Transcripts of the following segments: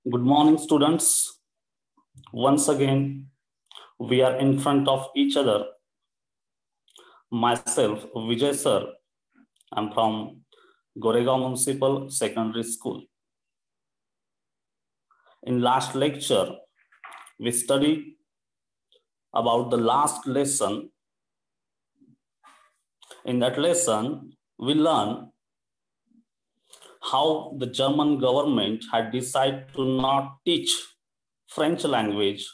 Good morning, students. Once again, we are in front of each other. Myself, Vijay sir. I'm from Goregaon Municipal Secondary School. In last lecture, we studied about the last lesson. In that lesson, we learned how the German government had decided to not teach French language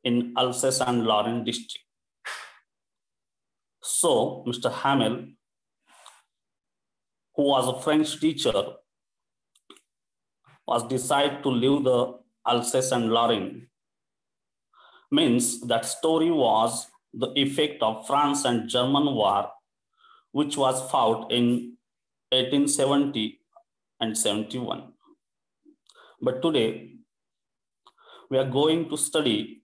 in Alsace and Lorraine district. So, Mr. Hamel, who was a French teacher, was decided to leave the Alsace and Lorraine. Means that story was the effect of France and German war, which was fought in 1870 and 71. But today, we are going to study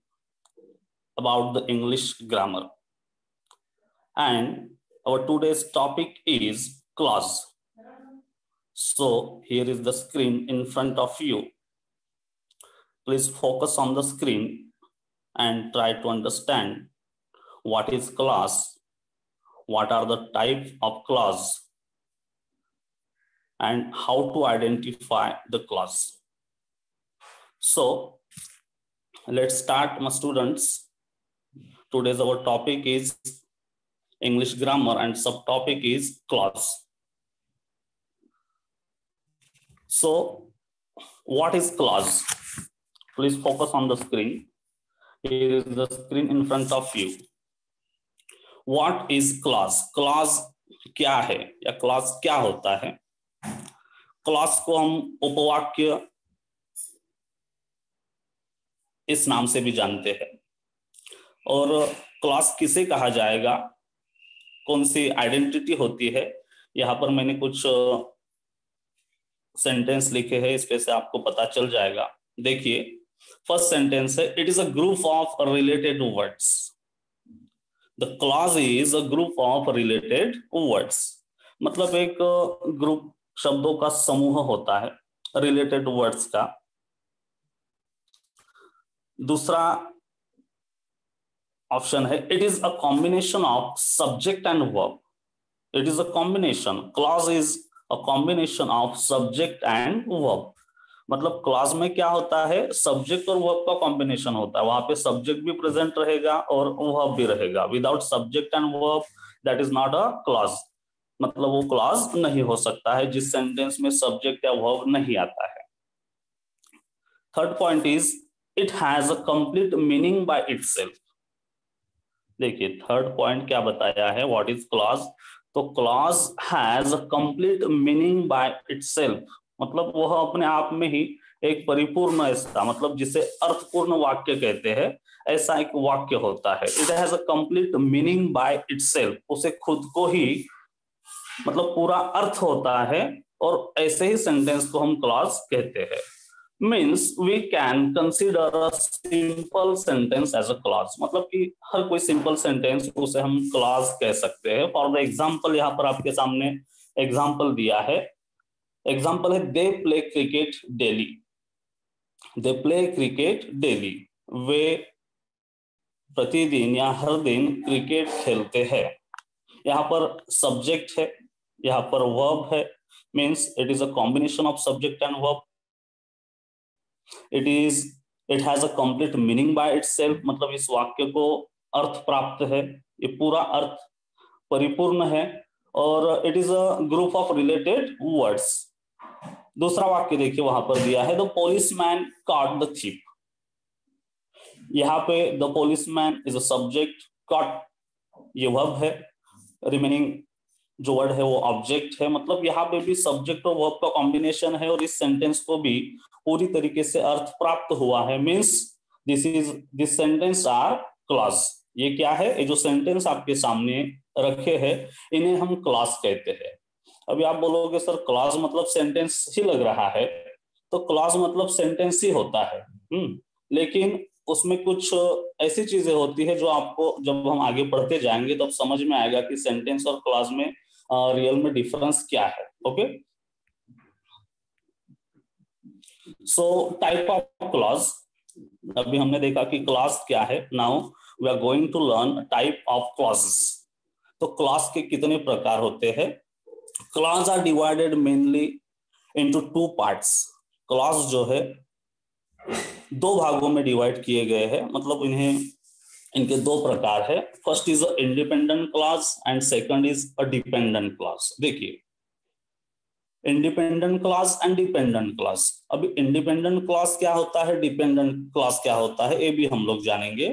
about the English grammar. And our today's topic is clause. So here is the screen in front of you. Please focus on the screen and try to understand what is clause, what are the types of clause, and how to identify the clause. So let's start, my students. Today's our topic is English grammar and subtopic is clause. So what is clause? Please focus on the screen. Here is the screen in front of you. What is clause? Clause क्या है या clause क्या होता है? Clause को हम उपवाक्य इस नाम से भी जानते हैं। और clause किसे कहा जाएगा, कौन सी आइडेंटिटी होती है, यहाँ पर मैंने कुछ सेंटेंस लिखे हैं, इस पे से आपको पता चल जाएगा। देखिए, फर्स्ट सेंटेंस है, it is a group of related words. The clause is a group of related words, मतलब एक ग्रुप शब्दों का समूह होता है, रिलेटेड वर्ड्स का। दूसरा ऑप्शन है, it is a combination of subject and verb. It is a combination, clause is a combination of subject and verb. मतलब क्लॉज में क्या होता है, सब्जेक्ट और वर्ब का कॉम्बिनेशन होता है। वहां पे सब्जेक्ट भी प्रेजेंट रहेगा और वर्ब भी रहेगा। Without subject and verb that is not a clause, मतलब वो क्लॉज नहीं हो सकता है जिस सेंटेंस में सब्जेक्ट या वर्ब नहीं आता है। Third point is, it has a complete meaning by itself. देखिए, थर्ड पॉइंट क्या बताया है, व्हाट इज क्लॉज? तो clause has a complete meaning by itself, मतलब वह अपने आप में ही एक परिपूर्ण, ऐसा मतलब जिसे अर्थपूर्ण वाक्य कहते हैं, ऐसा एक वाक्य होता है। It has a complete meaning by itself, उसे खुद को ही मतलब पूरा अर्थ होता है, और ऐसे ही सेंटेंस को हम क्लॉज कहते हैं। Means we can consider a simple sentence as a clause, मतलब कि हर कोई सिंपल सेंटेंस उसे हम क्लॉज कह सकते हैं। फॉर द एग्जांपल, यहाँ पर आपके सामने एग्जांपल दिया है। एग्जांपल है, they play cricket daily. They play cricket daily, वे प्रतिदिन या हर दिन क्रिकेट खेलते हैं। यहाँ पर सब्जेक्ट है, यहाँ पर वर्ब है। Means it is a combination of subject and verb. It has a complete meaning by itself, मतलब इस वाक्य को अर्थ प्राप्त है, ये पूरा अर्थ परिपूर्ण है। और it is a group of related words. दूसरा वाक्य देखिए, वहां पर दिया है, the policeman caught the thief. यहाँ पे the policeman is a subject, caught ये वर्ब है, रिमेनिंग जो वर्ड है वो ऑब्जेक्ट है। मतलब यहाँ पे भी सब्जेक्ट और वर्ब का कॉम्बिनेशन है, और इस सेंटेंस को भी पूरी तरीके से अर्थ प्राप्त हुआ है। Means this sentence are clause. ये क्या है, ये जो सेंटेंस आपके सामने रखे हैं, इन्हें हम क्लॉज कहते हैं। अभी आप बोलोगे सर क्लॉज मतलब सेंटेंस ही लग रहा है, तो क्लॉज मतलब सेंटेंस ही होता है। लेकिन उसमें कुछ ऐसी चीजें होती है जो आपको जब हम आगे पढ़ते जाएंगे तब समझ में आएगा कि सेंटेंस और क्लॉज में रियल में डिफरेंस क्या है। Okay, so type of clause, अभी हमने देखा कि क्लॉज क्या है. Now we are going to learn type of clauses. तो क्लॉज के कितने प्रकार होते हैं? Clause are divided mainly into two parts. Clause जो है दो भागों में डिवाइड किए गए हैं, मतलब इनके दो प्रकार है. First is a independent clause and second is a dependent clause. देखिए, independent clause and dependent clause. अभी इंडिपेंडेंट क्लॉज क्या होता है, डिपेंडेंट क्लॉज क्या होता है, ये भी हम लोग जानेंगे.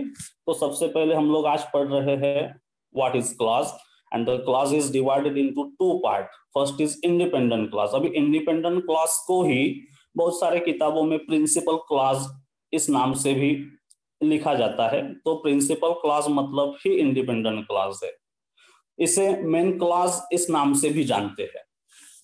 तो सबसे पहले हम लोग आज पढ़ रहे हैं what is clause, and the clause is divided into two part. First is independent clause. अभी इंडिपेंडेंट क्लॉज को ही बहुत सारे किताबों में प्रिंसिपल क्लॉज इस नाम से भी लिखा जाता है. तो प्रिंसिपल क्लॉज मतलब ही इंडिपेंडेंट क्लॉज है. इसे मेन क्लॉज इस नाम से भी जानते हैं.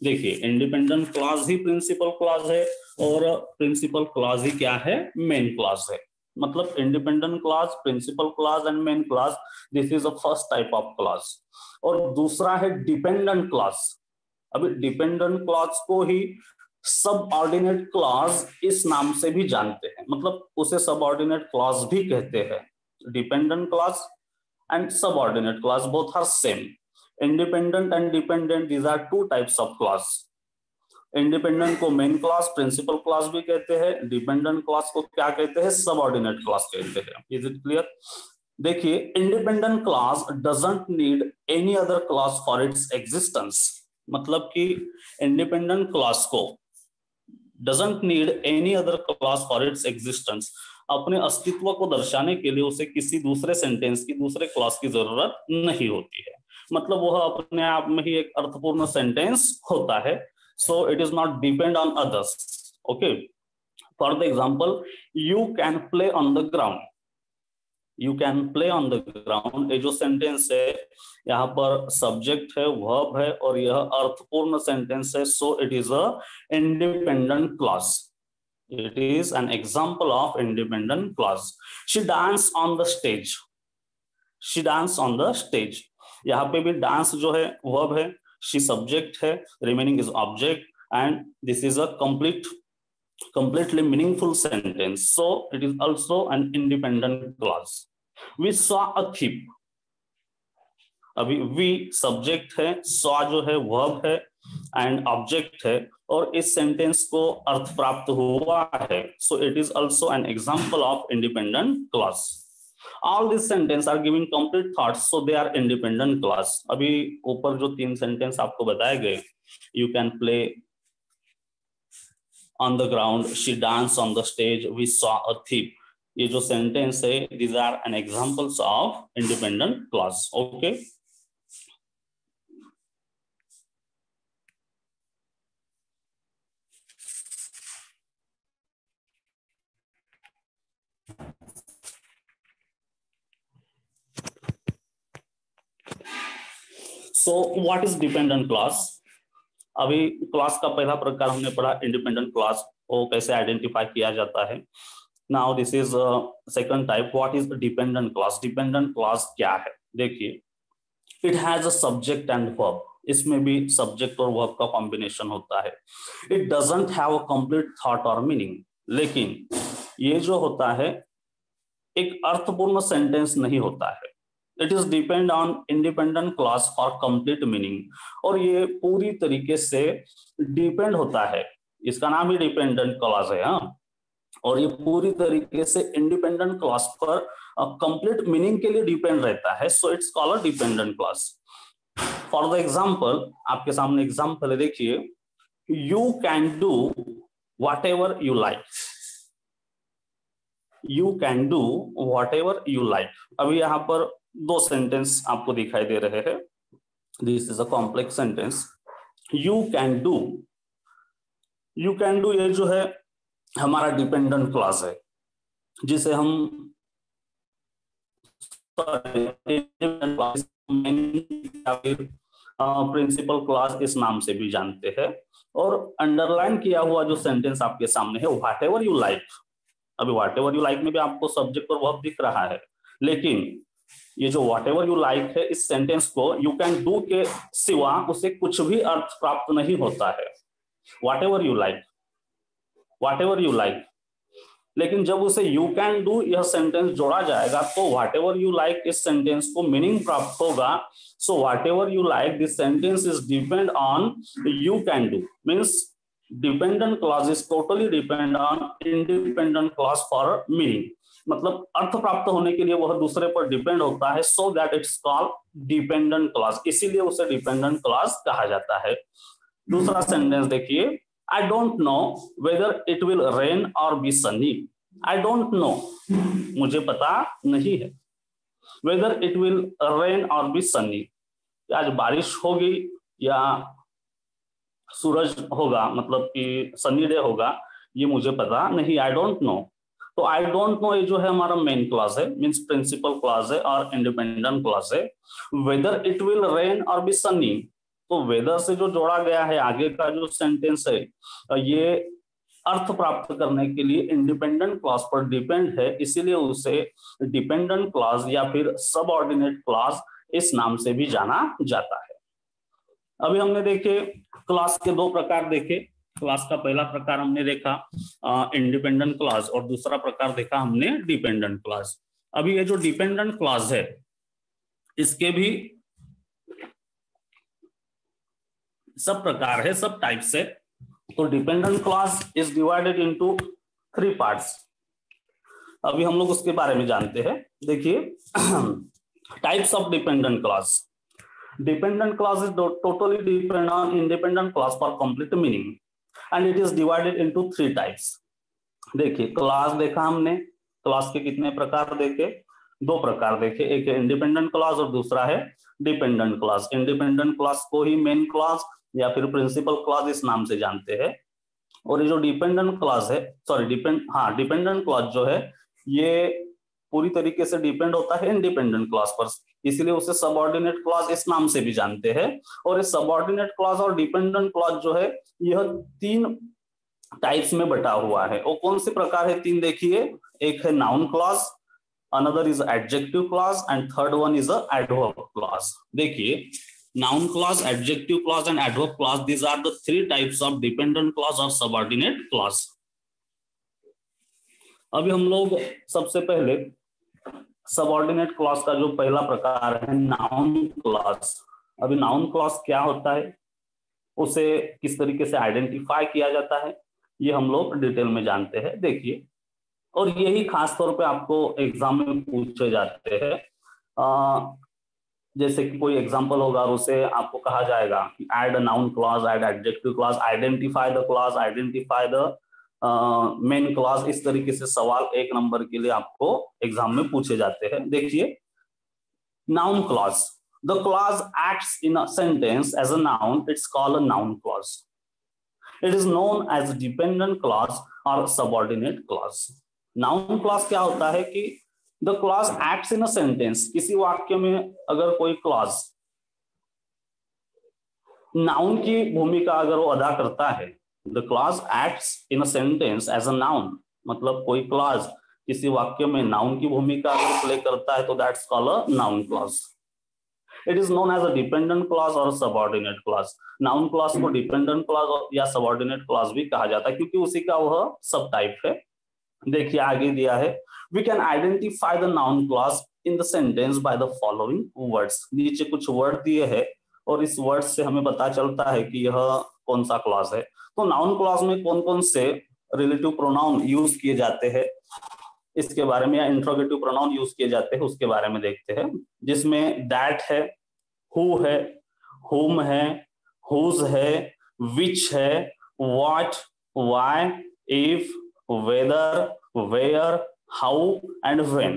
देखिए, इंडिपेंडेंट क्लॉज ही प्रिंसिपल क्लॉज है और प्रिंसिपल क्लॉज ही क्या है, मेन क्लॉज है. मतलब independent clause, principal clause and main clause, this is the first type of clause. और दूसरा है डिपेंडेंट क्लॉज. अभी डिपेंडेंट क्लॉज को ही सब ऑर्डिनेट क्लॉज इस नाम से भी जानते हैं, मतलब उसे सब ऑर्डिनेट क्लॉज भी कहते हैं. Dependent clause and subordinate clause both are same. Independent and dependent, these are two types of clause. Independent को मेन क्लॉज, प्रिंसिपल क्लॉज भी कहते हैं. डिपेंडेंट क्लॉज को क्या कहते हैं, सब ऑर्डिनेट क्लॉज कहते हैं. Is it clear? देखिए, independent clause doesn't need any other clause for its existence. मतलब कि इंडिपेंडेंट क्लॉज को doesn't need any other clause for its existence. अपने अस्तित्व को दर्शाने के लिए उसे किसी दूसरे सेंटेंस की, दूसरे क्लॉज की जरूरत नहीं होती है. मतलब वह अपने आप में ही एक अर्थपूर्ण सेंटेंस होता है. So it is not depend on others. Okay, for the example, you can play on the ground. You can play on the ground, ये जो सेंटेंस है यहाँ पर सब्जेक्ट है, वर्ब है और यह अर्थपूर्ण सेंटेंस है. So it is a independent clause. It is an example of independent clause. She danced on the stage. She danced on the stage. यहाँ पे भी डांस जो है वर्ब है, she subject है, remaining is object, and this is a completely meaningful sentence. So it is also an independent clause. We saw a thief. अभी we subject है, saw जो है वर्ब है एंड ऑब्जेक्ट है और इस सेंटेंस को अर्थ प्राप्त हुआ है. So it is also an example of independent clause. All this sentence are giving complete thoughts, so they are independent clause. अभी ऊपर जो तीन सेंटेंस आपको बताए गए, you can play on the ground, she dance on the stage, we saw a thief, ये जो sentence है, these are an examples of independent clause. Okay, so what is dependent clause. अभी क्लॉज का पहला प्रकार हमने पढ़ा इंडिपेंडेंट क्लॉज, वो कैसे आइडेंटिफाई किया जाता है. Now this is second type, what is dependent clause. Dependent clause क्या है? देखिए, it has a subject and verb. इसमें भी सब्जेक्ट और वर्ब का कॉम्बिनेशन होता है. It doesn't have a complete thought और मीनिंग. लेकिन ये जो होता है एक अर्थपूर्ण सेंटेंस नहीं होता है. It is depend on independent clause for complete meaning. और ये पूरी तरीके से डिपेंड होता है, इसका नाम ही डिपेंडेंट क्लॉज है. हाँ, और ये पूरी तरीके से इंडिपेंडेंट क्लॉज पर कंप्लीट मीनिंग के लिए डिपेंड रहता है. So it's called a dependent clause. For the example, आपके सामने एग्जाम्पल है, देखिए, you can do what ever you like. You can do what ever you like. अभी यहाँ पर दो सेंटेंस आपको दिखाई दे रहे हैं. This is a complex sentence. You can do, you can do ये जो है हमारा डिपेंडेंट क्लॉज है, जिसे हम प्रिंसिपल क्लॉज इस नाम से भी जानते हैं. और अंडरलाइन किया हुआ जो सेंटेंस आपके सामने है, व्हाट एवर यू लाइक. अभी व्हाट एवर यू लाइक में भी आपको सब्जेक्ट और वर्ब दिख रहा है, लेकिन ये जो व्हाट एवर यू लाइक है, इस सेंटेंस को यू कैन डू के सिवा उसे कुछ भी अर्थ प्राप्त नहीं होता है. What ever you like, what ever you like. लेकिन जब उसे यू कैन डू यह सेंटेंस जोड़ा जाएगा तो व्हाट एवर यू लाइक इस सेंटेंस को मीनिंग प्राप्त होगा। So what ever you like this sentence is depend on you can do, means dependent clause is totally depend on independent clause for meaning. मतलब अर्थ प्राप्त होने के लिए वह दूसरे पर डिपेंड होता है, so that it's called dependent clause, इसीलिए उसे डिपेंडेंट क्लॉज कहा जाता है। दूसरा सेंटेंस देखिए, I don't know whether it will rain or be sunny. I don't know, मुझे पता नहीं है। Whether it will rain or be sunny, आज बारिश होगी या सूरज होगा, मतलब कि सनी डे होगा, ये मुझे पता नहीं, I don't know। तो I don't know ये जो है हमारा मेन क्लॉज है, मीन्स प्रिंसिपल क्लॉज है और इंडिपेंडेंट क्लॉज है। Whether it will rain or be sunny, तो वेदर से जो जोड़ा गया है आगे का जो सेंटेंस है, ये अर्थ प्राप्त करने के लिए इंडिपेंडेंट क्लॉज पर डिपेंड है, इसीलिए उसे डिपेंडेंट क्लॉज या फिर सबऑर्डिनेट क्लॉज इस नाम से भी जाना जाता है। अभी हमने देखे क्लॉज के दो प्रकार देखे। क्लॉज का पहला प्रकार हमने देखा इंडिपेंडेंट क्लॉज और दूसरा प्रकार देखा हमने डिपेंडेंट क्लॉज। अभी ये जो डिपेंडेंट क्लॉज है इसके भी सब प्रकार है, सब टाइप्स है। तो dependent clause is divided into 3 parts. अभी हम लोग उसके बारे में जानते हैं। देखिए types of dependent clause. Dependent clause is totally depend on independent clause for complete meaning and it is divided into 3 types. देखिए क्लॉज देखा हमने, क्लॉज के कितने प्रकार देखे? 2 प्रकार देखे, एक है इंडिपेंडेंट क्लॉज और दूसरा है डिपेंडेंट क्लॉज। इंडिपेंडेंट क्लॉज को ही मेन क्लॉज या फिर प्रिंसिपल क्लॉज इस नाम से जानते हैं। और ये जो डिपेंडेंट क्लॉज है, सॉरी डिपेंडेंट क्लॉज जो है ये पूरी तरीके से डिपेंड होता है इंडिपेंडेंट क्लॉज पर, इसलिए उसे सबऑर्डिनेट क्लॉज इस नाम से भी जानते हैं। और इस सबऑर्डिनेट क्लॉज और डिपेंडेंट क्लॉज जो है यह 3 टाइप्स में बटा हुआ है। और कौन से प्रकार है 3? देखिए, एक है noun clause, another is adjective clause and third one is adverb clause. देखिए noun clause, adjective clause and adverb clause, these are the 3 types of dependent clause or subordinate clause। अभी हम लोग सबसे पहले सबऑर्डिनेट क्लॉज का जो पहला प्रकार है नाउन क्लॉज। अभी नाउन क्लॉज क्या होता है, उसे किस तरीके से आइडेंटिफाई किया जाता है, ये हम लोग डिटेल में जानते हैं। देखिए, और यही खास तौर पे आपको एग्जाम में पूछे जाते हैं। जैसे कि कोई एग्जांपल होगा और उसे आपको कहा जाएगा कि add a noun clause, add adjective clause, identify the clause, identify the main clause. इस तरीके से सवाल 1 नंबर के लिए आपको एग्जाम में पूछे जाते हैं। देखिए noun clause, the clause acts in a sentence as a noun, it's called a noun clause. It is known as dependent clause और सबऑर्डिनेट क्लॉज। नाउन क्लॉज क्या होता है कि the clause acts in a sentence, किसी वाक्य में अगर कोई क्लॉज नाउन की भूमिका अगर वो अदा करता है, the clause acts in a sentence as a noun, मतलब कोई क्लॉज किसी वाक्य में नाउन की भूमिका अगर प्ले करता है तो that's called a noun clause. It is known as a dependent clause और सबऑर्डिनेट क्लॉज। नाउन क्लॉज को डिपेंडेंट क्लॉज या सबऑर्डिनेट क्लॉज भी कहा जाता है क्योंकि उसी का वह सब टाइप है। देखिए आगे दिया है, we can identify the noun clause in the sentence by the following words। नीचे कुछ वर्ड दिए हैं और इस वर्ड से हमें पता चलता है कि यह कौन सा क्लॉज है। तो नाउन क्लॉज में कौन कौन से रिलेटिव प्रोनाउन यूज किए जाते हैं इसके बारे में, या इंट्रोगेटिव प्रोनाउन यूज किए जाते हैं उसके बारे में देखते हैं। जिसमें दैट है, हु है, हुम है, हुज है, विच है, what, why, if, whether, where, how and when।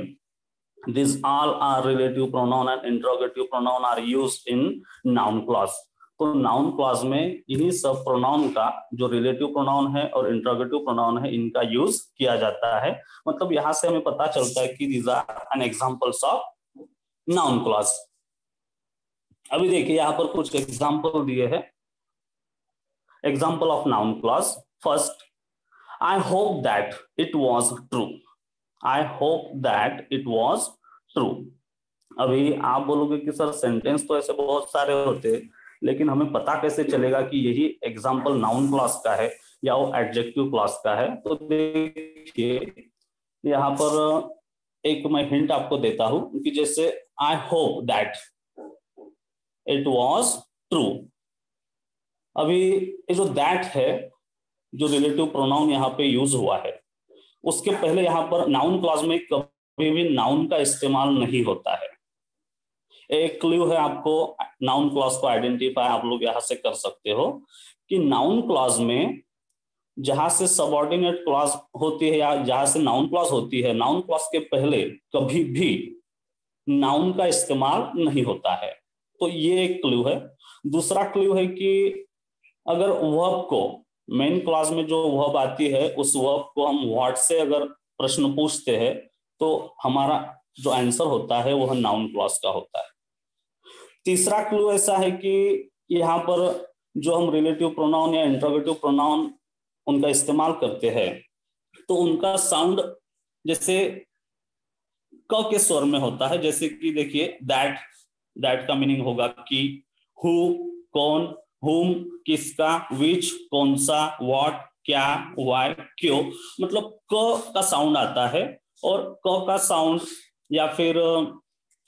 These all are relative pronoun and interrogative pronoun are used in noun clause। तो नाउन क्लॉज में इन्हीं सब प्रोनाउन का जो रिलेटिव प्रोनाउन है और इंट्रोगेटिव प्रोनाउन है इनका यूज किया जाता है। मतलब यहां से हमें पता चलता है कि these are an examples of noun clause। अभी देखिए यहाँ पर कुछ एग्जाम्पल दिए हैं। Example of noun clause, first, I hope that it was true। I hope that it was true। अभी आप बोलोगे कि सर सेंटेंस तो ऐसे बहुत सारे होते हैं, लेकिन हमें पता कैसे चलेगा कि यही एग्जाम्पल नाउन क्लॉज का है या वो एडजेक्टिव क्लास का है। तो देखिए यहाँ पर एक मैं हिंट आपको देता हूं कि जैसे I hope that it was true. अभी ये जो दैट है, जो रिलेटिव प्रोनाउन यहाँ पे यूज हुआ है, उसके पहले यहाँ पर नाउन क्लॉज में कभी भी नाउन का इस्तेमाल नहीं होता है। एक क्लू है आपको, नाउन क्लॉज को आइडेंटिफाई आप लोग यहाँ से कर सकते हो कि नाउन क्लॉज में जहां से सबऑर्डिनेट क्लॉज होती है या जहां से नाउन क्लॉज होती है, नाउन क्लॉज के पहले कभी भी नाउन का इस्तेमाल नहीं होता है। तो ये एक क्लू है। दूसरा क्लू है कि अगर वर्ब को, मेन क्लॉज में जो वर्ब आती है, उस वर्ब को हम व्हाट से अगर प्रश्न पूछते हैं तो हमारा जो आंसर होता है वह नाउन क्लॉज का होता है। तीसरा क्लू ऐसा है कि यहाँ पर जो हम रिलेटिव प्रोनाउन या इंटरोगेटिव प्रोनाउन उनका इस्तेमाल करते हैं तो उनका साउंड जैसे क के स्वर में होता है। जैसे कि देखिए दैट, दैट का मीनिंग होगा कि, हु कौन, हुम किसका, विच कौन सा, व्हाट क्या, व्हाई क्यों, मतलब क का साउंड आता है। और क का साउंड या फिर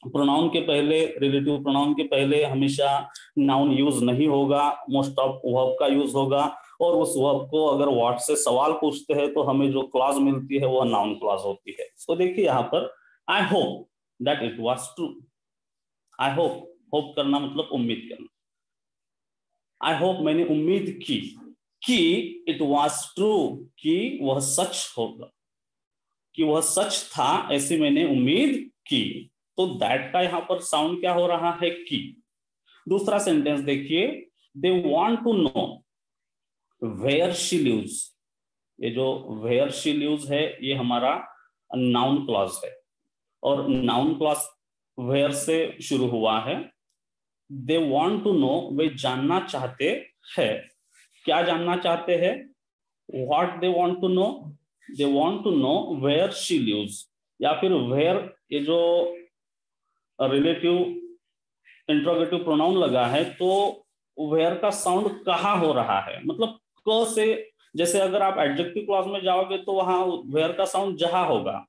प्रोनाउन के पहले, रिलेटिव प्रोनाउन के पहले हमेशा नाउन यूज नहीं होगा, मोस्ट ऑफ वर्ब का यूज होगा। और उस वर्ब को अगर व्हाट से सवाल पूछते हैं तो हमें जो क्लॉज मिलती है वह नाउन क्लॉज होती है। तो देखिए यहाँ पर I hope that it was true. I hope, hope करना मतलब उम्मीद करना। आई होप मैंने उम्मीद की कि इट वाज ट्रू, कि वह सच होगा, कि वह सच था, ऐसी मैंने उम्मीद की। तो दैट का यहां पर साउंड क्या हो रहा है, की। दूसरा सेंटेंस देखिए, they want to know where she lives. ये जो वेयर शी लिव्स है ये हमारा नाउन क्लॉज है और नाउन क्लॉज वेयर से शुरू हुआ है। दे वांट टू नो, वे जानना चाहते हैं। क्या जानना चाहते हैं? What they want to know, they want to know where she lives. या फिर वेयर, ये जो रिलेटिव इंट्रोगेटिव प्रोनाउन लगा है तो वेयर का साउंड कहाँ हो रहा है, मतलब क से। जैसे अगर आप एडजेक्टिव क्लॉज में जाओगे तो वहां वेयर का साउंड जहां होगा,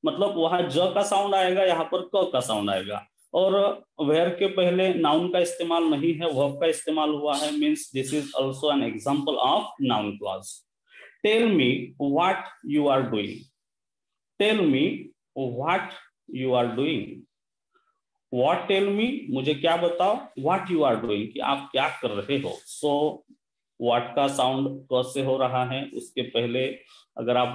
मतलब वहां ज का साउंड आएगा, यहाँ पर क का साउंड आएगा। और वेयर के पहले नाउन का इस्तेमाल नहीं है, वर्ब का इस्तेमाल हुआ है। Means this is also an example of noun clause. Tell me what you are doing. Tell me what you are doing. What tell me, मुझे क्या बताओ, व्हाट यू आर डूइंग, कि आप क्या कर रहे हो। सो व्हाट का साउंड क से हो रहा है, उसके पहले अगर आप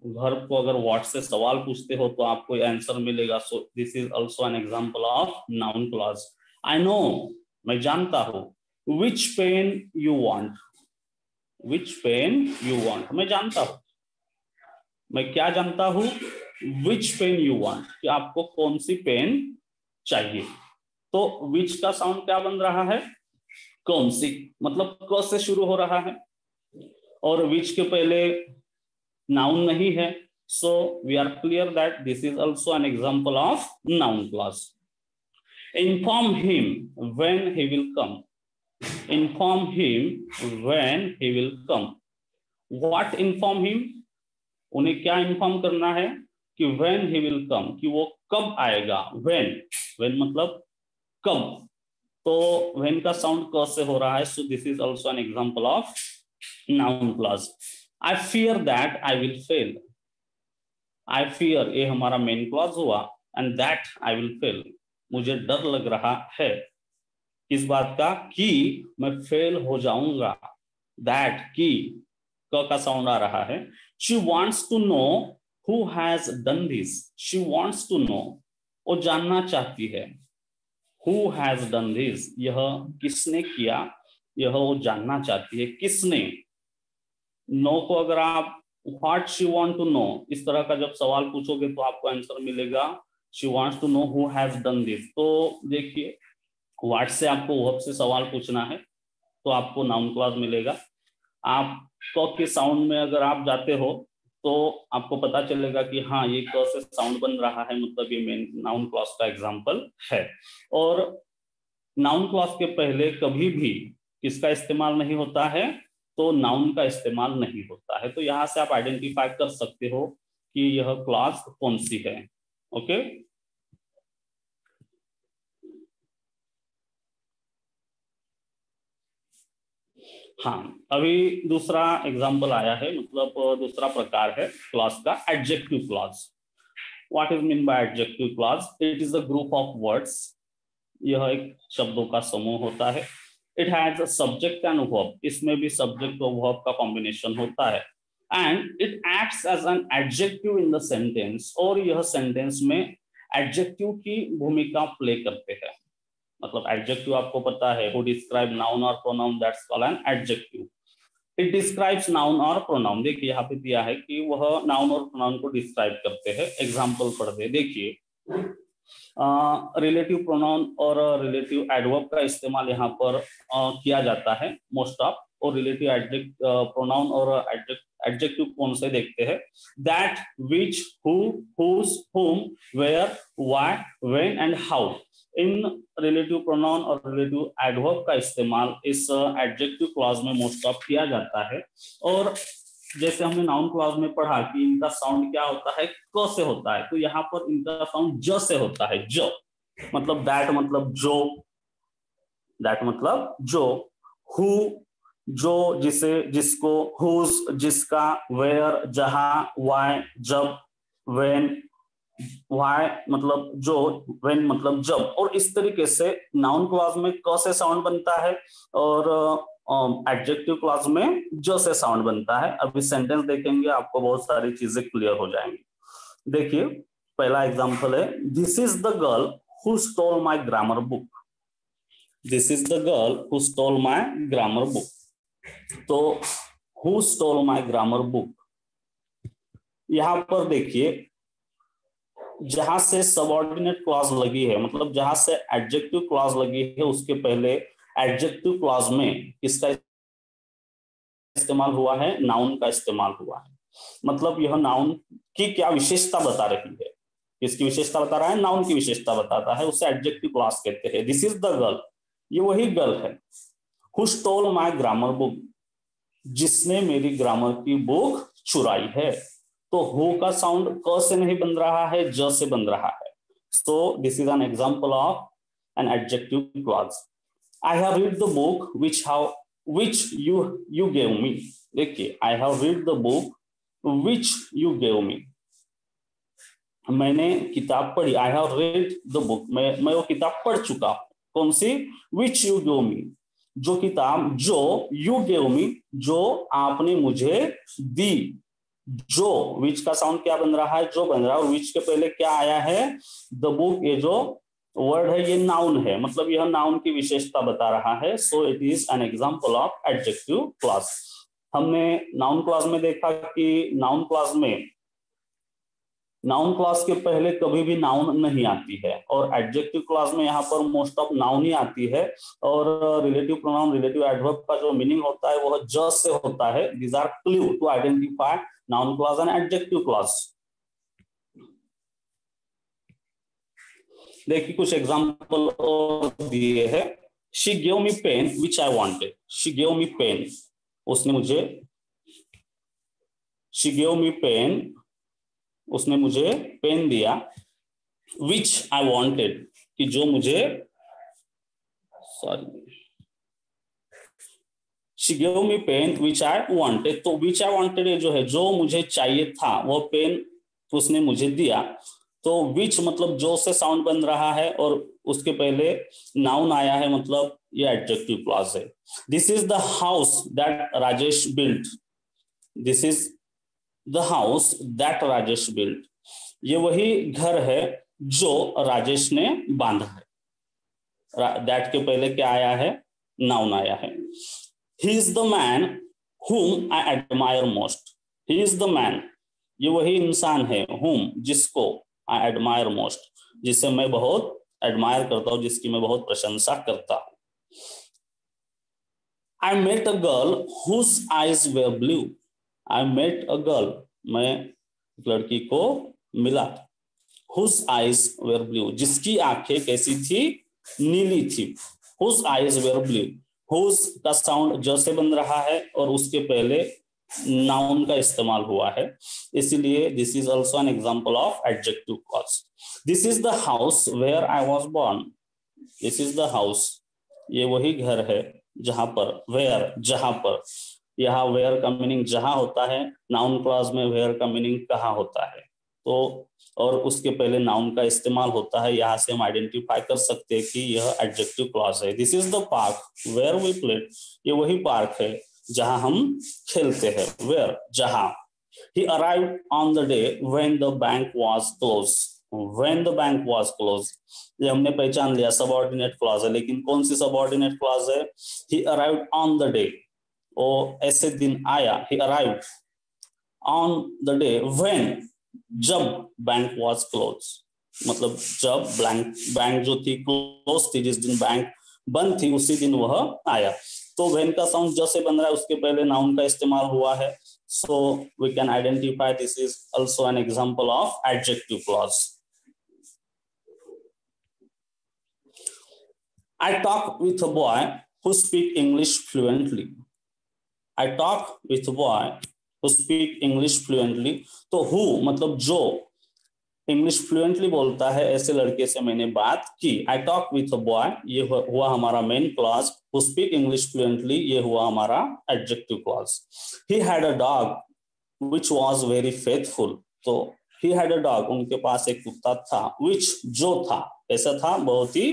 घर को अगर व्हाट से सवाल पूछते हो तो आपको आंसर मिलेगा। So this is also an example of noun clause. I know, मैं जानता हूं। Which pen you want, which pen you want, मैं जानता हूं। मैं क्या जानता हूं, विच पेन यू वांट, कि आपको कौन सी पेन चाहिए। तो विच का साउंड क्या बन रहा है, कौन सी, मतलब क से शुरू हो रहा है और विच के पहले नाउन नहीं है। So we are clear that this is also an example of noun clause. Inform him when he will come. Inform him when he will come. What inform him, उन्हें क्या इन्फॉर्म करना है कि व्हेन ही विल कम, कि वो कब आएगा। When, when मतलब कब। तो व्हेन का साउंड क से हो रहा है। So this is also an example of noun clause. I fear that I will fail. I fear, ये हमारा मेन क्लॉज हुआ, and that I will fail, मुझे डर लग रहा है किस बात का, कि मैं फेल हो जाऊंगा। दैट, की, क का साउंड आ रहा है। She wants to know who has done this. She wants to know, वो जानना चाहती है। हु हैज डन दिस, यह किसने किया, यह वो जानना चाहती है किसने। नो को अगर आप what she want to know इस तरह का जब सवाल पूछोगे तो आपको आंसर मिलेगा she wants to know who has done this. तो देखिए व्हाट से आपको वर्ब से सवाल पूछना है तो आपको नाउन क्लॉज मिलेगा। आप क के साउंड में अगर आप जाते हो तो आपको पता चलेगा कि हाँ ये क से साउंड बन रहा है, मतलब ये मेन नाउन क्लॉज का एग्जांपल है। और नाउन क्लॉज के पहले कभी भी किसका इस्तेमाल नहीं होता है, तो नाउन का इस्तेमाल नहीं होता है। तो यहां से आप आइडेंटिफाई कर सकते हो कि यह क्लॉज कौन सी है। ओके, हाँ, अभी दूसरा एग्जांपल आया है, मतलब दूसरा प्रकार है क्लॉज का, adjective clause. What is mean by adjective clause? It is a group of words, यह एक शब्दों का समूह होता है। It has a subject and verb, इसमें भी सब्जेक्ट और वर्ब का कॉम्बिनेशन होता है। And it acts as an adjective in the sentence, और यह सेंटेंस में एडजेक्टिव की भूमिका प्ले करते हैं। मतलब एडजेक्टिव आपको पता है, हु डिस्क्राइब नाउन और pronoun, that's called an adjective. It describes noun और प्रोनाउन, देखिए यहाँ पे दिया है कि वह नाउन और प्रोनाउन को डिस्क्राइब करते हैं। एग्जांपल पढ़ दे, देखिए रिलेटिव प्रोनाउन और रिलेटिव एडवर्ब का इस्तेमाल यहाँ पर किया जाता है मोस्ट ऑफ, और रिलेटिव एडजेक्ट प्रोनाउन और एडजेक्टिव कौन से देखते हैं? That, which, who, whose, whom, where, why, when and how. इन रिलेटिव प्रोनाउन और रिलेटिव एडवर्ब का इस्तेमाल इस एडजेक्टिव क्लॉज में मोस्ट ऑफ किया जाता है। और जैसे हमने नाउन क्लॉज में पढ़ा कि इनका साउंड क्या होता है, क से होता है, तो यहाँ पर इनका साउंड ज से होता है। ज मतलब दैट, मतलब जो, दैट मतलब जो, हु जो, जिसे, जिसको, हुज जिसका, वेयर जहां, व्हाई जब, व्हेन व्हाई मतलब जो, व्हेन मतलब जब। और इस तरीके से नाउन क्लॉज में क से साउंड बनता है, और एडजेक्टिव क्लॉज में ज से साउंड बनता है। अभी सेंटेंस देखेंगे, आपको बहुत सारी चीजें क्लियर हो जाएंगी। देखिए, पहला एग्जांपल है, this is the girl who stole my grammar book. This is the girl who stole my grammar book. तो who stole my grammar book, यहां पर देखिए, जहां से सबऑर्डिनेट क्लॉज लगी है, मतलब जहां से एडजेक्टिव क्लॉज लगी है, उसके पहले एडजेक्टिव क्लॉज में किसका इस्तेमाल हुआ है? नाउन का इस्तेमाल हुआ है। मतलब यह नाउन की क्या विशेषता बता रही है? किसकी विशेषता बता रहा है? नाउन की विशेषता बताता है, उसे एडजेक्टिव क्लॉज कहते हैं। दिस इज द गर्ल, ये वही गर्ल है। Who stole my grammar book, जिसने मेरी ग्रामर की बुक चुराई है। तो हु का साउंड क से नहीं बन रहा है, ज से बन रहा है। So this is an example of an adjective clause. I have read the book which you gave me. देखिए, I have read the book which you gave me, मैंने किताब पढ़ी। I have read the book, मैं वो किताब पढ़ चुका हूं। कौन सी? विच यू गेव मी, जो किताब, जो, यू गेव मी जो आपने मुझे दी। जो, विच का साउंड क्या बन रहा है? जो बन रहा है, और विच के पहले क्या आया है? The book. ये जो वर्ड है ये नाउन है, मतलब यह नाउन की विशेषता बता रहा है। So it is an example of adjective clause. हमने नाउन क्लॉज में देखा कि नाउन क्लॉज के पहले कभी भी नाउन नहीं आती है, और एडजेक्टिव क्लॉज में यहाँ पर मोस्ट ऑफ नाउन ही आती है। और रिलेटिव प्रोनाउन, रिलेटिव एडवर्ब का जो मीनिंग होता है वह जस्ट से होता है। These are clue to identify noun clause and adjective clause. देखिए, कुछ एग्जांपल और दिए हैं। She give me pen which I wanted. She give me pen, उसने मुझे, शी गिव मी पेन, उसने मुझे पेन दिया। विच आई वांटेड, कि जो मुझे, sorry, she give me pen which I wanted. तो विच आई वांटेड जो है, जो मुझे चाहिए था, वो पेन उसने मुझे दिया। तो विच मतलब जो से साउंड बन रहा है, और उसके पहले नाउन आया है, मतलब ये एडजेक्टिव क्लॉज है। This is the house that Rajesh built. This is the house that Rajesh built, ये वही घर है जो राजेश ने बांधा है। दैट के पहले क्या आया है? नाउन आया है। He is the man whom I admire most. He is the man, ये वही इंसान है, whom जिसको, I admire most, जिसे मैं बहुत एडमायर करता हूँ, जिसकी मैं बहुत प्रशंसा करता हूँ। I met a girl whose eyes were blue. I met a girl, मैं एक लड़की को मिला। Whose eyes were blue, जिसकी आंखें कैसी थी? नीली थी। Whose eyes were blue, whose का साउंड ज से बन रहा है और उसके पहले नाउन का इस्तेमाल हुआ है, इसीलिए this is also an example of adjective clause. This is the house where I was born. This is the house, ये वही घर है जहां पर, वेयर जहां पर, यहाँ वेयर का मीनिंग जहां होता है, नाउन क्लॉज में वेयर का मीनिंग कहाँ होता है, तो और उसके पहले नाउन का इस्तेमाल होता है, यहाँ से हम आइडेंटिफाई कर सकते हैं कि यह एडजेक्टिव क्लॉज है। This is the park where we played, ये वही पार्क है जहां हम खेलते हैं, वेयर जहां। ही arrived on the day when the bank was close, when the bank was close, ये हमने पहचान लिया सबऑर्डिनेट क्लॉज है, लेकिन कौन सी सबऑर्डिनेट क्लॉज है? He arrived on the day, ओ ऐसे दिन आया, he arrived on the day when, जब बैंक वाज क्लोज, मतलब जब बैंक जो थी क्लोज थी, जिस दिन बैंक बंद थी उसी दिन वह आया। तो व्हेन का साउंड ज से बन रहा है, उसके पहले नाउन का इस्तेमाल हुआ है, so we can identify this is also an example of adjective clause. I talk with a boy who speak English fluently. I talk with boy who speak English fluently, तो हु मतलब जो English fluently बोलता है, ऐसे लड़के से मैंने बात की। आई टॉक विथ अ बॉय, ये हुआ हमारा main clause. Who speak English fluently, ये हुआ हमारा adjective clause. He had a dog which was very faithful, तो ही हैड अ डॉग, उनके पास एक कुत्ता था, विच जो था, ऐसा था बहुत ही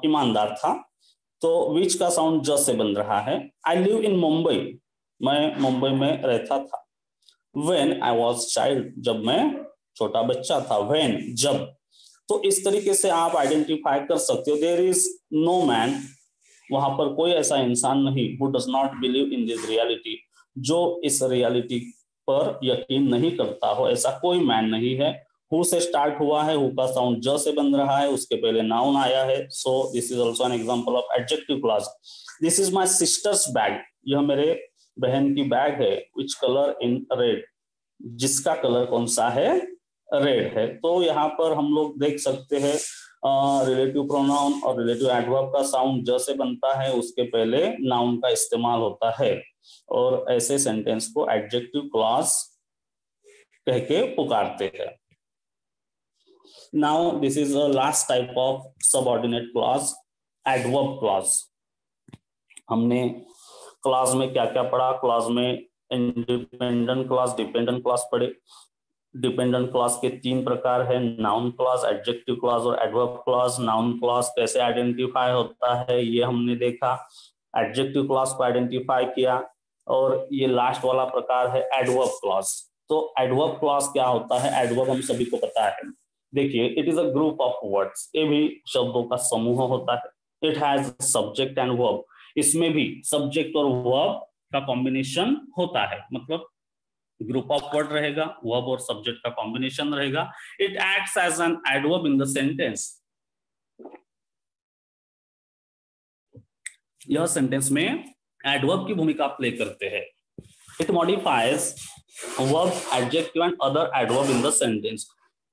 ईमानदार था, तो विच का साउंड ज से बन रहा है। आई लिव इन मुंबई, मैं मुंबई में रहता था। व्हेन आई वाज चाइल्ड, जब मैं छोटा बच्चा था। व्हेन जब, तो इस तरीके से आप आइडेंटिफाई कर सकते हो। देयर इज नो मैन, वहां पर कोई ऐसा इंसान नहीं, who does not believe in this reality, जो इस रियलिटी पर यकीन नहीं करता हो, ऐसा कोई मैन नहीं है। हु से स्टार्ट हुआ है, हु का साउंड ज से बन रहा है, उसके पहले नाउन आया है, so this is also N example of adjective clause. This is my sister's bag, यह मेरे बहन की बैग है। विच कलर इन रेड, जिसका कलर कौन सा है? रेड है। तो यहाँ पर हम लोग देख सकते हैं रिलेटिव प्रोनाउन और रिलेटिव एडवर्ब का साउंड ज से बनता है, उसके पहले नाउन का इस्तेमाल होता है, और ऐसे सेंटेंस को एडजेक्टिव क्लॉज कह के पुकारते हैं। Now this is a last type of subordinate clause, adverb clause. हमने क्लॉज में क्या क्या पढ़ा? क्लॉज में इंडिपेंडेंट क्लॉज, डिपेंडेंट क्लॉज पढ़े। डिपेंडेंट क्लॉज के तीन प्रकार है, नाउन क्लॉज, एडजेक्टिव क्लॉज और एडवर्ब क्लॉज। नाउन क्लॉज कैसे आइडेंटिफाई होता है ये हमने देखा, एडजेक्टिव क्लॉज को आइडेंटिफाई किया, और ये लास्ट वाला प्रकार है एडवर्ब क्लॉज। तो एडवर्ब क्लॉज क्या होता है? एडवर्ब हम सभी को पता है, देखिए, it is a group of words, ये भी शब्दों का समूह होता है। It has subject and verb, इसमें भी सब्जेक्ट और वर्ब का कॉम्बिनेशन होता है, मतलब ग्रुप ऑफ वर्ड रहेगा, वर्ब और सब्जेक्ट का कॉम्बिनेशन रहेगा। It acts as an adverb in the sentence, यह सेंटेंस में एडवर्ब की भूमिका प्ले करते हैं। It modifies verb, adjective and other adverb in the sentence,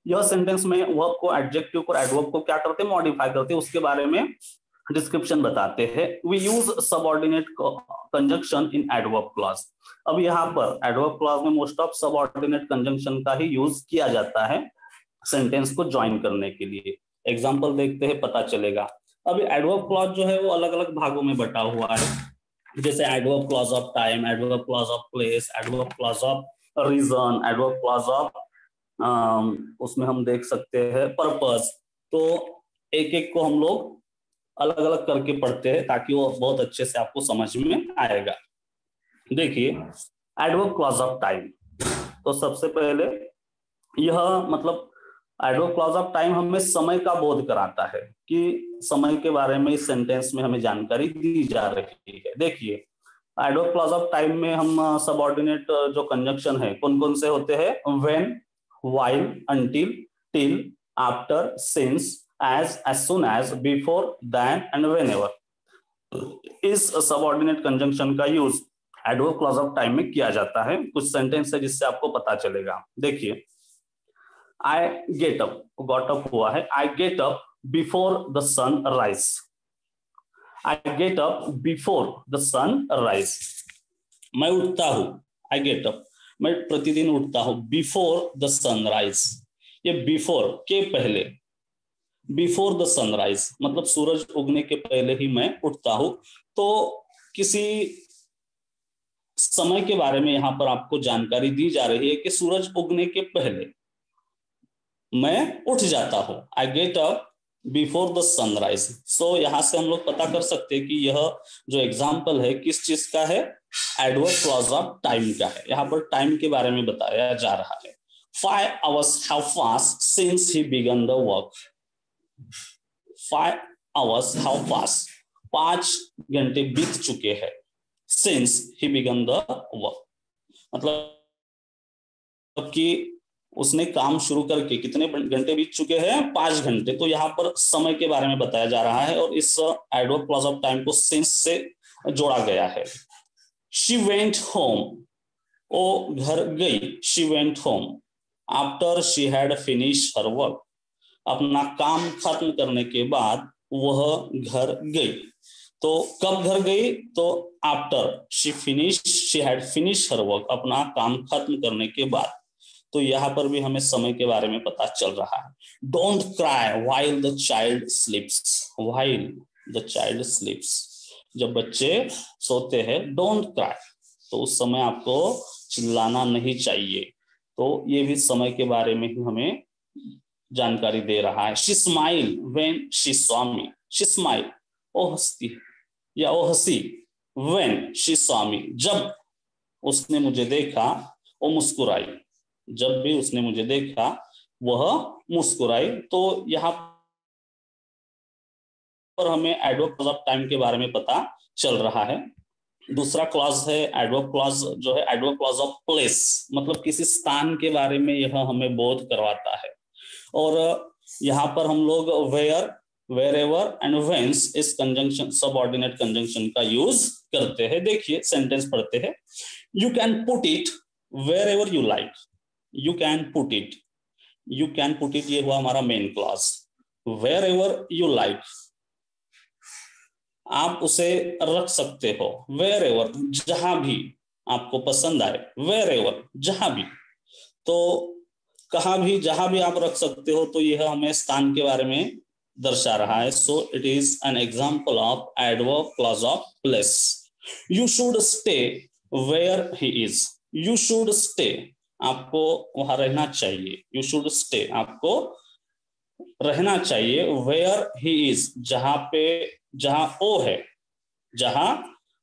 यह सेंटेंस में वर्ब को, एडजेक्टिव को, एडवर्ब को क्या करते हैं? मॉडिफाई करते हैं, उसके बारे में डिस्क्रिप्शन बताते हैं। We use subordinate conjunction in adverb clause, अब यहाँ पर एडवर्ब क्लॉज में मोस्ट ऑफ सबऑर्डिनेट कंजंक्शन का ही यूज किया जाता है सेंटेंस को ज्वाइन करने के लिए। एग्जांपल देखते हैं, पता चलेगा। अब एडवर्ब क्लॉज जो है वो अलग अलग भागों में बटा हुआ है, जैसे adverb clause of time, adverb clause of place, adverb clause of reason, adverb clause of उसमें हम देख सकते हैं पर्पस। तो एक एक को हम लोग अलग अलग करके पढ़ते हैं ताकि वो बहुत अच्छे से आपको समझ में आएगा। देखिए, एडवर्ब क्लॉज ऑफ टाइम, तो सबसे पहले यह मतलब एडवर्ब क्लॉज ऑफ टाइम हमें समय का बोध कराता है कि समय के बारे में इस सेंटेंस में हमें जानकारी दी जा रही है। देखिए, एडवर्ब क्लॉज ऑफ टाइम में हम सबऑर्डिनेट जो कंजंक्शन है कौन कौन से होते हैं? When, while, until, till, after, since, as soon as, before, then and whenever, इस सबऑर्डिनेट कंजंक्शन का use adverb clause of time में किया जाता है। कुछ सेंटेंस है जिससे आपको पता चलेगा। देखिए, I get up, got up हुआ है, I get up before the sunrise, I get up before the sunrise. मैं उठता हूं, आई गेट अप, मैं प्रतिदिन उठता हूं बिफोर द सनराइज। ये बिफोर के पहले, बिफोर द सनराइज मतलब सूरज उगने के पहले ही मैं उठता हूं। तो किसी समय के बारे में यहां पर आपको जानकारी दी जा रही है कि सूरज उगने के पहले मैं उठ जाता हूं। I get up before the sunrise. So यहां से हम लोग पता कर सकते हैं कि यह जो एग्जाम्पल है किस चीज का है, एडवर्ब क्लॉज ऑफ टाइम का है। यहाँ पर टाइम के बारे में बताया जा रहा है। 5 hours have passed since he began the work. 5 hours have passed, 5 घंटे बीत चुके हैं। since he began the work मतलब कि उसने काम शुरू करके कितने घंटे बीत चुके हैं, 5 घंटे। तो यहाँ पर समय के बारे में बताया जा रहा है और इस एडवर्ब क्लॉज ऑफ टाइम को सिंस से जोड़ा गया है। शी वेंट होम, वो घर गई। She went home after she had finish her work, अपना काम खत्म करने के बाद वह घर गई। तो कब घर गई, तो after she finish, she had finish her work, अपना काम खत्म करने के बाद। तो यहाँ पर भी हमें समय के बारे में पता चल रहा है। Don't cry while the child स्लीप्स, while the child स्लीप्स, जब बच्चे सोते हैं डोंट क्राई, तो उस समय आपको चिल्लाना नहीं चाहिए। तो ये भी समय के बारे में ही हमें जानकारी दे रहा है। She smile when she saw me, she smile वो हंसती या वो हंसी, व्हेन शी सॉ मी जब उसने मुझे देखा, वो मुस्कुराई, जब भी उसने मुझे देखा वह मुस्कुराई। तो यहाँ पर हमें एडवर्ब क्लॉज ऑफ टाइम के बारे में पता चल रहा है। दूसरा क्लॉज है एडवर्ब क्लॉज, जो है एडवर्ब क्लॉज ऑफ प्लेस, मतलब किसी स्थान के बारे में यह हमें बोध करवाता है। और यहाँ पर हम लोग where, wherever and whence इस कंजंक्शन, सबऑर्डिनेट कंजंक्शन का यूज करते हैं। देखिए सेंटेंस पढ़ते हैं। You can put it wherever you like, you can put it, you can put it ये हुआ हमारा main clause. Wherever you like, आप उसे रख सकते हो, वेर एवर जहां भी आपको पसंद आए, वेर एवर जहां भी, तो कहां भी जहां भी आप रख सकते हो। तो यह हमें स्थान के बारे में दर्शा रहा है। So it is an example of adverb clause of place. You should stay where he is, you should stay आपको वहां रहना चाहिए, यू शुड स्टे आपको रहना चाहिए, वेयर ही इज जहां पे, जहां वो है, जहां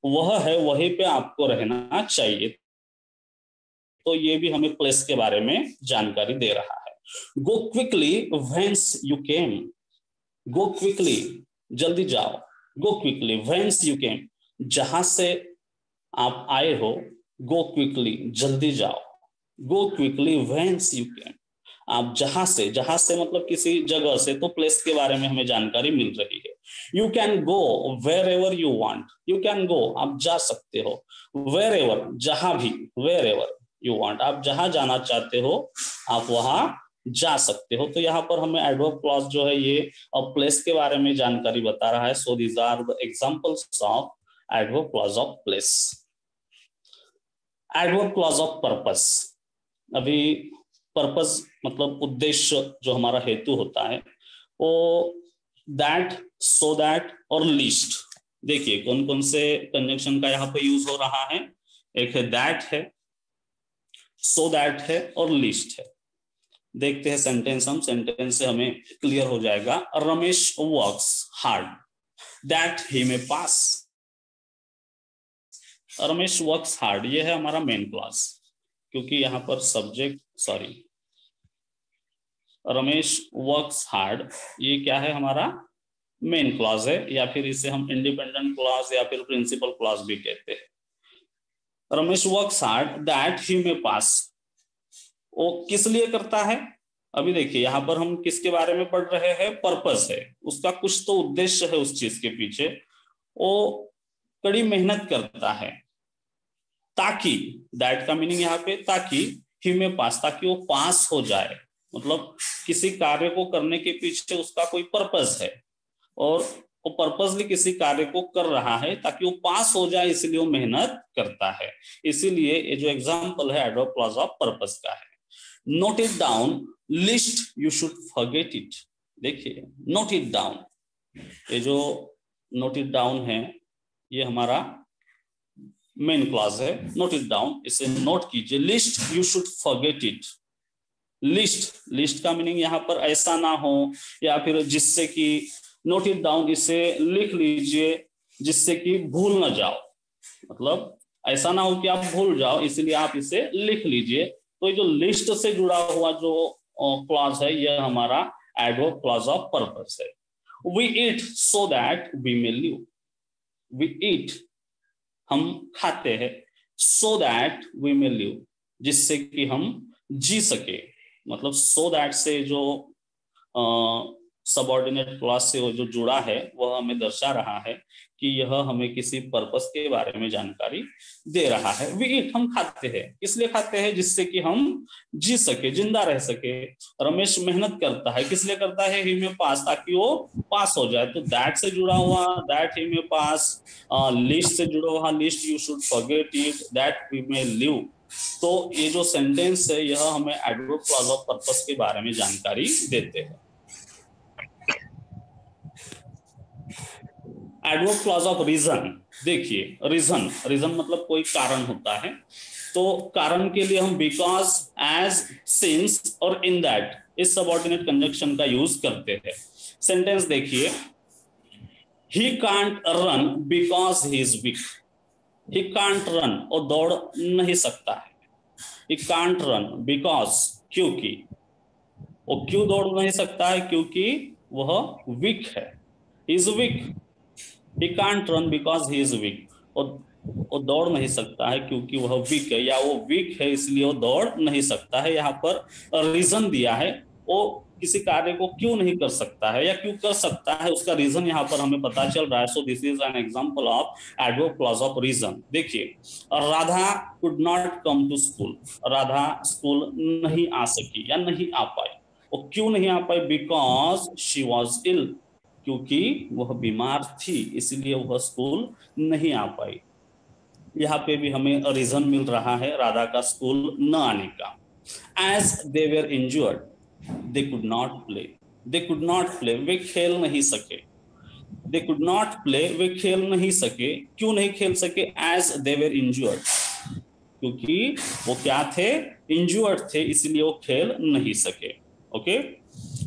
वह है वहीं पे आपको रहना चाहिए। तो ये भी हमें प्लेस के बारे में जानकारी दे रहा है। Go quickly whence you came, go quickly जल्दी जाओ, गो क्विकली व्हेंस यू केम जहां से आप आए हो, गो क्विकली जल्दी जाओ, गो क्विकली व्हेंस यू केम आप जहां से मतलब किसी जगह से, तो प्लेस के बारे में हमें जानकारी मिल रही है। You can go wherever you want, you can go आप जा सकते हो, वेर एवर जहां भी, वेर एवर यू वॉन्ट आप जहां जाना चाहते हो आप वहां जा सकते हो। तो यहाँ पर हमें एडवर्ब क्लॉज जो है ये अब प्लेस के बारे में जानकारी बता रहा है। So these are the examples of adverb clause of place. Adverb clause of purpose, अभी पर्पस मतलब उद्देश्य, जो हमारा हेतु होता है, वो दैट, सो दैट और लीस्ट। देखिए कौन कौन से कंजंक्शन का यहाँ पे यूज हो रहा है। एक है दैट है, सो दैट है और लीस्ट है। देखते हैं सेंटेंस, हम सेंटेंस से हमें क्लियर हो जाएगा। Ramesh works hard that he may pass, Ramesh works hard ये है हमारा मेन क्लॉज, क्योंकि यहाँ पर subject, sorry, Ramesh works hard ये क्या है हमारा मेन क्लॉज है, या फिर इसे हम इंडिपेंडेंट क्लॉज या फिर प्रिंसिपल क्लॉज भी कहते हैं। Ramesh works hard that he may pass, वो किस लिए करता है। अभी देखिए यहाँ पर हम किसके बारे में पढ़ रहे हैं, पर्पस है, उसका कुछ तो उद्देश्य है उस चीज के पीछे। वो कड़ी मेहनत करता है ताकि, दैट का मीनिंग यहाँ पे ताकि, ही में पास ताकि वो पास हो जाए, मतलब किसी कार्य को करने के पीछे उसका कोई पर्पस है और वो पर्पसली किसी कार्य को कर रहा है ताकि वो पास हो जाए, इसलिए वो मेहनत करता है। इसीलिए ये जो एग्जांपल है एडवर्ब क्लॉज ऑफ पर्पस का है। Note it down, list you should forget it. देखिए नोट इट डाउन, ये जो नोट इट डाउन है ये हमारा मेन क्लॉज है। नोट इट डाउन, इसे नोट कीजिए। List you should forget it. List का मीनिंग यहाँ पर ऐसा ना हो या फिर जिससे कि, नोट इट डाउन इसे लिख लीजिए जिससे कि भूल ना जाओ, मतलब ऐसा ना हो कि आप भूल जाओ, इसलिए आप इसे लिख लीजिए। तो ये जो लिस्ट से जुड़ा हुआ जो क्लॉज है यह हमारा एडवर्ब क्लॉज ऑफ पर्पस है। We eat so that we may live. We eat, हम खाते हैं, so that we may live, जिससे कि हम जी सके। मतलब सो दैट से जो सबऑर्डिनेट क्लॉज से वो जो जुड़ा है वह हमें दर्शा रहा है कि यह हमें किसी पर्पस के बारे में जानकारी दे रहा है। वी ईट, हम खाते हैं, इसलिए खाते हैं जिससे कि हम जी सके, जिंदा रह सके। रमेश मेहनत करता है, किस लिए करता है? ही में पास, ताकि वो पास हो जाए। तो दैट से जुड़ा हुआ दैट ही में पास, लिस्ट से जुड़ा हुआ lest you should forget it, that we may live. तो ये जो सेंटेंस है यह हमें एडवर्ब क्लॉज ऑफ पर्पस के बारे में जानकारी देते हैं। एडवर्ब क्लॉज ऑफ रीजन, देखिए रीजन, रीजन मतलब कोई कारण होता है। तो कारण के लिए हम बिकॉज, एज, सिंस और इन दैट इस सबऑर्डिनेट कंजंक्शन का यूज करते हैं। सेंटेंस देखिए, he can't run because he is weak. He can't run, और दौड़ नहीं सकता है। ही कांट रन बिकॉज, क्योंकि, वो क्यों दौड़ नहीं सकता है? क्योंकि वह वीक है, he is weak. He can't run because he is weak, और दौड़ नहीं सकता है क्योंकि वह वीक है, या वो वीक है इसलिए वो दौड़ नहीं सकता है। यहाँ पर रीजन दिया है, वो किसी कार्य को क्यों नहीं कर सकता है या क्यों कर सकता है, उसका रीजन यहाँ पर हमें पता चल रहा है। So this is an example of adverb clause of reason. देखिए, Radha could not come to school. Radha school नहीं आ सकी या नहीं आ पाई। वो क्यों नहीं आ पाई? बिकॉज शी वॉज इल, क्योंकि वह बीमार थी, इसलिए वह स्कूल नहीं आ पाई। यहाँ पे भी हमें रीजन मिल रहा है राधा का स्कूल न आने का। As they were injured, they could not play. They could not play, वे खेल नहीं सके। दे कुड नॉट प्ले, वे खेल नहीं सके। क्यों नहीं खेल सके? एज दे वेर इंजर्ड, क्योंकि वो क्या थे? इंजर्ड थे, इसलिए वो खेल नहीं सके। Okay.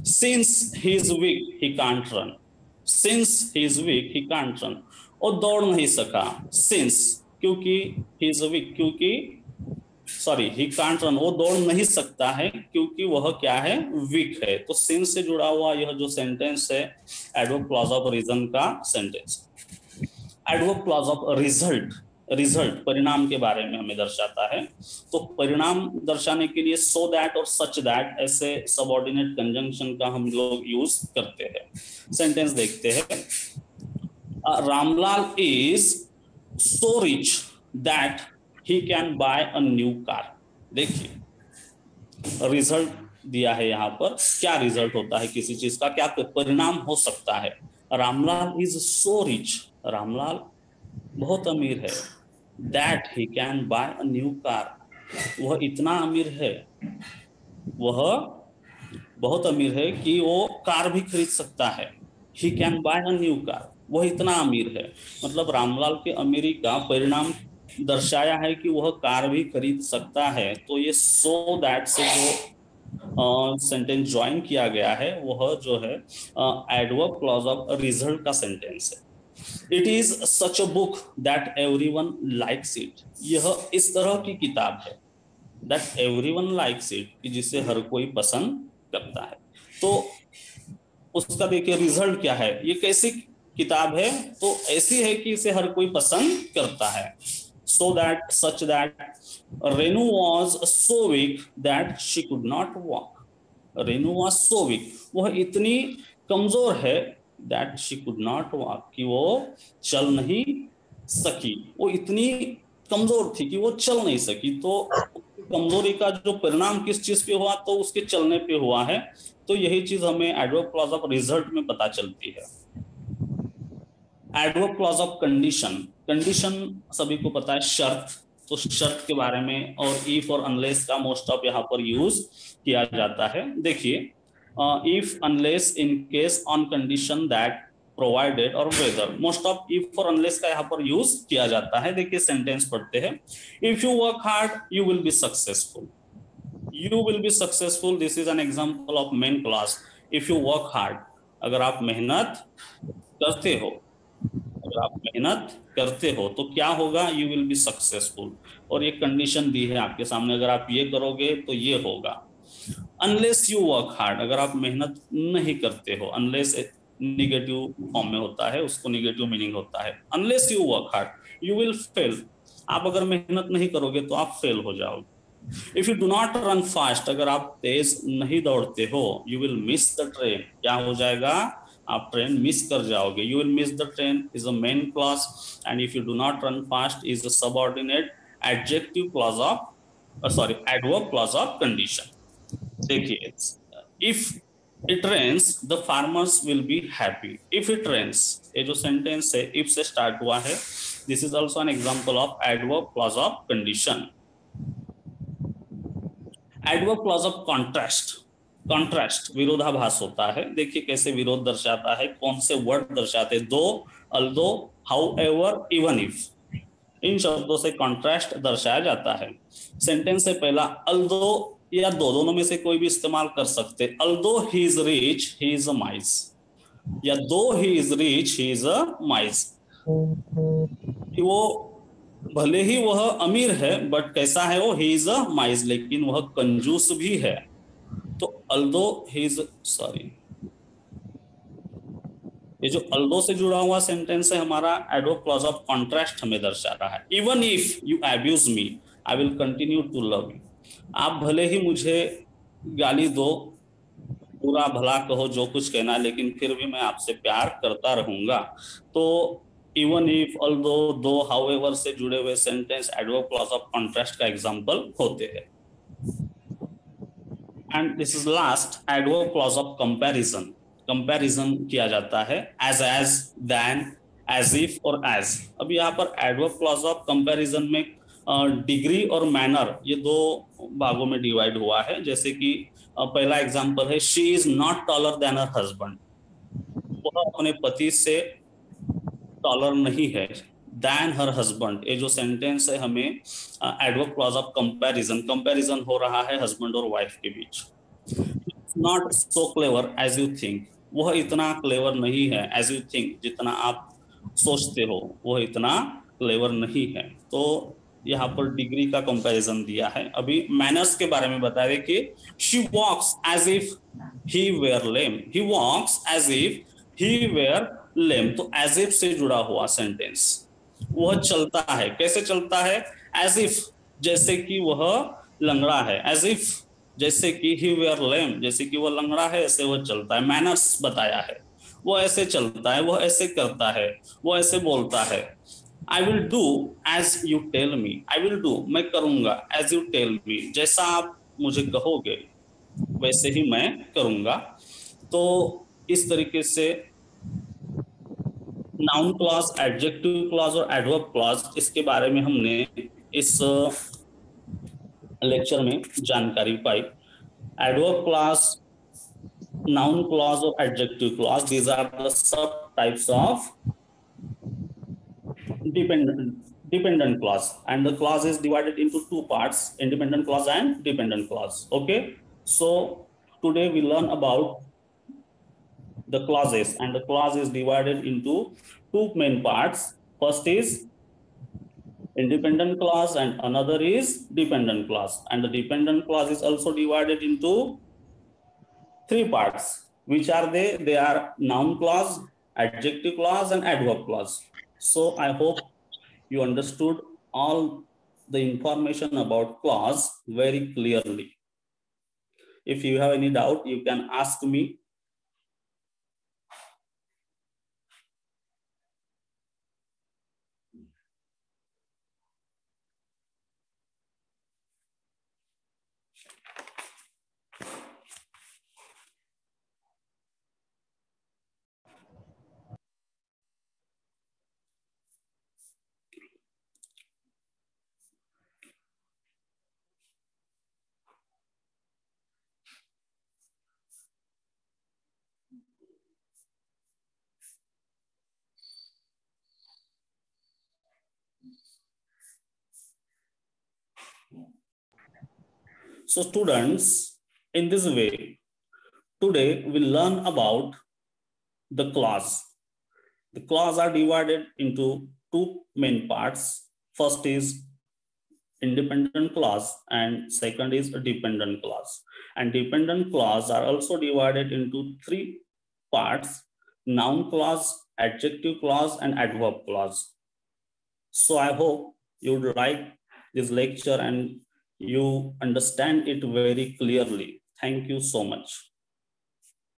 Since he is weak he can't run. Since he is weak he can't run, और दौड़ नहीं सका। सिंस, क्योंकि ही इज वीक, क्योंकि, सॉरी, ही कांट रन, वो दौड़ नहीं सकता है क्योंकि वह क्या है? वीक है। तो सिंस से जुड़ा हुआ यह जो सेंटेंस है एडवर्ब क्लॉज ऑफ रीजन का sentence. Adverb clause of result, result परिणाम के बारे में हमें दर्शाता है। तो परिणाम दर्शाने के लिए सो दैट और सच दैट ऐसे सबऑर्डिनेट कंजंक्शन का हम लोग यूज करते हैं। सेंटेंस देखते हैं। Ramlal is so rich that he can buy a new car. देखिए रिजल्ट दिया है यहाँ पर, क्या रिजल्ट होता है किसी चीज का, क्या परिणाम हो सकता है? Ramlal is so rich, Ramlal बहुत अमीर है। That he can buy a new car, वह इतना अमीर है, वह बहुत अमीर है कि वो कार भी खरीद सकता है। He can buy a new car, वह इतना अमीर है। मतलब रामलाल के अमीरी का परिणाम दर्शाया है कि वह कार भी खरीद सकता है। तो ये सो दैट से जो सेंटेंस ज्वाइन किया गया है वह जो है एडवर्ब क्लॉज ऑफ रिजल्ट का सेंटेंस है। It is such a book that everyone likes it. यह इस तरह की किताब है, दैट एवरीवन लाइक्स इट, कि जिसे हर कोई पसंद करता है। तो उसका देखिए रिजल्ट क्या है, ये कैसी किताब है? तो ऐसी है कि इसे हर कोई पसंद करता है। So that, such that, Renu was so weak that she could not walk. Renu was so weak, वह इतनी कमजोर है, that she could not walk, कि वो चल नहीं सकी। वो इतनी कमजोर थी कि वो चल नहीं सकी। तो कमजोरी का जो परिणाम किस चीज पे हुआ? तो उसके चलने पे हुआ है। तो यही चीज हमें एडवर्ब क्लॉज ऑफ रिजल्ट में पता चलती है। Adverb clause of condition, condition सभी को पता है शर्त, तो शर्त के बारे में और इफ और अनलेस का मोस्ट ऑफ यहाँ पर यूज किया जाता है। देखिए if unless in case on condition that provided और वेदर, मोस्ट ऑफ इफ और अनलेस का यहाँ पर यूज किया जाता है। देखिए सेंटेंस पढ़ते हैं, if you work hard you will be successful, you will be successful, this is an example of main class. If you work hard, अगर आप मेहनत करते हो, अगर आप मेहनत करते हो तो क्या होगा, यू विल बी सक्सेसफुल। और ये कंडीशन दी है आपके सामने, अगर आप ये करोगे तो ये होगा। अनलेस यू वर्क हार्ड, अगर आप मेहनत नहीं करते हो, अनलेस निगेटिव फॉर्म में होता है, उसको निगेटिव मीनिंग होता है। Unless you work hard you will fail, आप अगर मेहनत नहीं करोगे तो आप फेल हो जाओगे। If you do not run fast, अगर आप तेज नहीं दौड़ते हो, you will miss the train, क्या हो जाएगा, आप ट्रेन मिस कर जाओगे। You will miss the train is a main clause, and if you do not run fast is a subordinate adjective clause of sorry adverb clause of condition. देखिए if it rains the farmers will be happy, if it rains, ये जो sentence है if से start हुआ है, this is also an example of adverb clause of condition. Adverb clause of contrast, contrast विरोधाभास होता है। देखिए कैसे विरोध दर्शाता है, कौन से वर्ड दर्शाते, though, although, however, even if, इन शब्दों से कॉन्ट्रास्ट दर्शाया जाता है। सेंटेंस से पहला अल्दो या दो, दोनों में से कोई भी इस्तेमाल कर सकते। Although he is rich he is a miser, या though he is rich he is a miser, कि वो भले ही वह अमीर है बट कैसा है वो, ही इज अ माइस, लेकिन वह कंजूस भी है। तो अल्दो ही इज, सॉरी, ये जो अल्दो से जुड़ा हुआ सेंटेंस है हमारा, एडवर्ब क्लॉज ऑफ कॉन्ट्रास्ट हमें दर्शा रहा है। Even if you abuse me I will continue to love you, आप भले ही मुझे गाली दो, बुरा भला कहो, जो कुछ कहना, लेकिन फिर भी मैं आपसे प्यार करता रहूंगा। तो इवन इफ, ऑल्दो, दो, हाउएवर से जुड़े हुए sentence adverb clause of contrast का एग्जांपल होते हैं। And this is last adverb clause of comparison, comparison किया जाता है एज देन, एज इफ और एज। अब यहाँ पर एडवर्ब क्लॉज ऑफ कंपैरिजन में डिग्री और मैनर ये दो भागों में डिवाइड हुआ है। जैसे कि पहला एग्जांपल है, she is not taller than her husband, वह अपने पति से टॉलर नहीं है देन हर हस्बैंड। ये जो सेंटेंस है हमें adverb clause of comparison, comparison हो रहा है हस्बैंड और वाइफ के बीच। Not so clever as you think, वह इतना क्लेवर नहीं है एज यू थिंक, जितना आप सोचते हो वह इतना क्लेवर नहीं है। तो यहाँ पर डिग्री का कंपैरिजन दिया है। अभी मैनर्स के बारे में बता रहे कि she walks as if he were lame, he walks as if he were lame, तो एज इफ से जुड़ा हुआ सेंटेंस। वह चलता है, कैसे चलता है, एज इफ जैसे कि वह लंगड़ा है, एज इफ जैसे कि ही वेयर लेम, जैसे कि वह लंगड़ा है ऐसे वह चलता है। मैनर्स बताया है, वो ऐसे चलता है, वो ऐसे करता है, वो ऐसे बोलता है। I will do as you tell me, I will do मैं करूंगा, एज यू टेल मी जैसा आप मुझे कहोगे वैसे ही मैं करूंगा। तो इस तरीके से नाउन क्लॉज, एडजेक्टिव क्लॉज और एडवर्ब क्लॉज, इसके बारे में हमने इस लेक्चर में जानकारी पाई। Adverb clause, noun clause or adjective clause, these are the sub types of dependent clause, and the clause is divided into two parts, independent clause and dependent clause. Okay, so today we learn about the clauses, and the clause is divided into two main parts. First is independent clause and another is dependent clause, and the dependent clause is also divided into three parts. Which are they? They are noun clause, adjective clause, and adverb clause. So I hope you understood all the information about clause very clearly. If you have any doubt, you can ask me. So students, in this way, today we learn about the clause. The clause are divided into two main parts. First is independent clause and second is a dependent clause. And dependent clause are also divided into three parts: noun clause, adjective clause, and adverb clause. So I hope you would like this lecture and you understand it very clearly. Thank you so much.